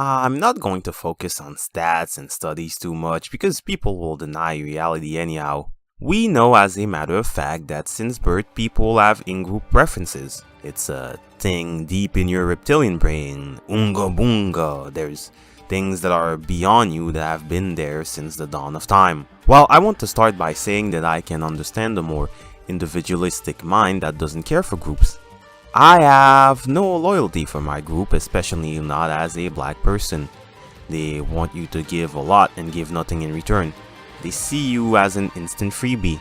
I'm not going to focus on stats and studies too much because people will deny reality anyhow. We know as a matter of fact that since birth people have in-group preferences. It's a thing deep in your reptilian brain, unga bunga. There's things that are beyond you that have been there since the dawn of time. Well, I want to start by saying that I can understand the more individualistic mind that doesn't care for groups. I have no loyalty for my group, especially not as a black person. They want you to give a lot and give nothing in return. They see you as an instant freebie.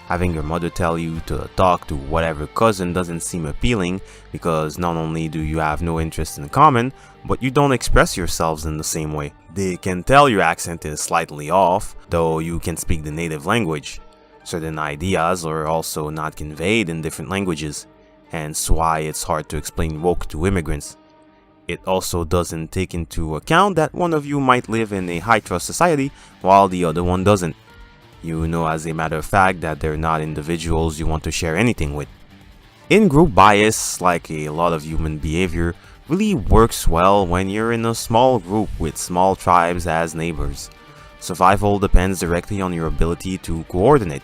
Having your mother tell you to talk to whatever cousin doesn't seem appealing because not only do you have no interest in common, but you don't express yourselves in the same way. They can tell your accent is slightly off, though you can speak the native language. Certain ideas are also not conveyed in different languages, hence why it's hard to explain woke to immigrants. It also doesn't take into account that one of you might live in a high-trust society while the other one doesn't. You know as a matter of fact that they're not individuals you want to share anything with. In-group bias, like a lot of human behavior, really works well when you're in a small group with small tribes as neighbors. Survival depends directly on your ability to coordinate.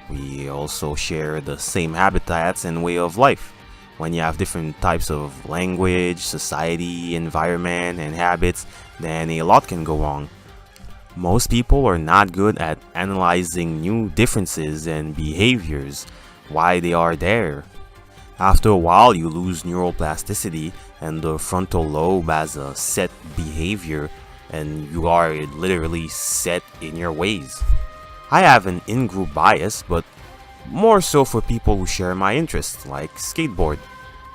We also share the same habitats and way of life. When you have different types of language, society, environment, and habits, then a lot can go wrong. Most people are not good at analyzing new differences and behaviors, why they are there. After a while, you lose neural plasticity and the frontal lobe as a set behavior, and you are literally set in your ways. I have an in-group bias, but more so for people who share my interests, like skateboard.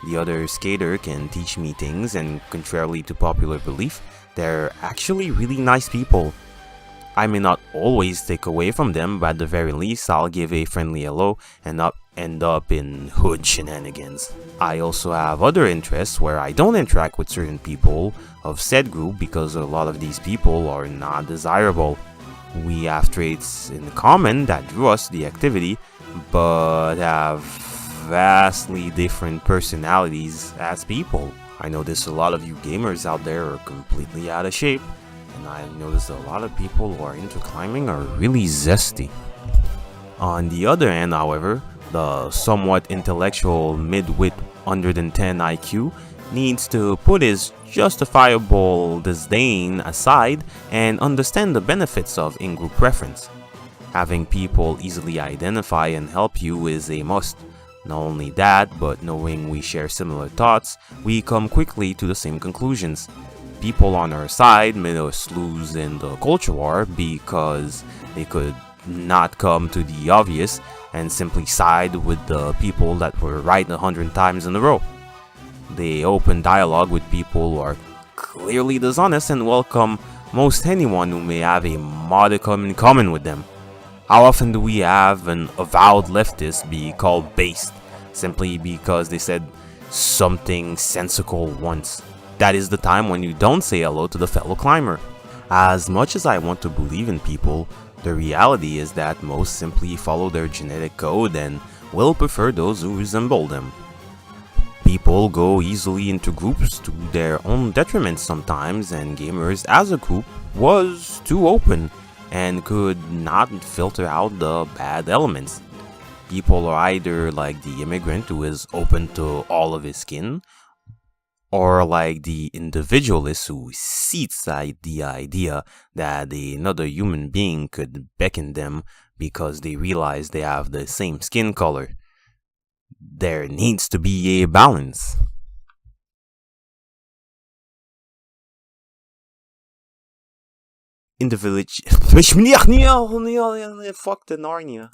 The other skater can teach me things, and contrarily to popular belief, they're actually really nice people. I may not always take away from them, but at the very least I'll give a friendly hello and not end up in hood shenanigans. I also have other interests where I don't interact with certain people of said group because a lot of these people are not desirable. We have traits in common that drew us to the activity, but have vastly different personalities as people. I notice a lot of you gamers out there are completely out of shape, and I noticed a lot of people who are into climbing are really zesty. On the other hand, however, the somewhat intellectual mid-wit under than 10 IQ needs to put his justifiable disdain aside and understand the benefits of in-group preference. Having people easily identify and help you is a must. Not only that, but knowing we share similar thoughts, we come quickly to the same conclusions. People on our side made us lose in the culture war because they could not come to the obvious and simply side with the people that were right 100 times in a row. They open dialogue with people who are clearly dishonest and welcome most anyone who may have a modicum in common with them. How often do we have an avowed leftist be called based simply because they said something sensical once? That is the time when you don't say hello to the fellow climber. As much as I want to believe in people, the reality is that most simply follow their genetic code and will prefer those who resemble them. People go easily into groups to their own detriment sometimes, and gamers as a group was too open and could not filter out the bad elements. People are either like the immigrant who is open to all of his skin, or like the individualist who seats at the idea that another human being could beckon them because they realize they have the same skin color. There needs to be a balance. In the village. Fuck the Narnia.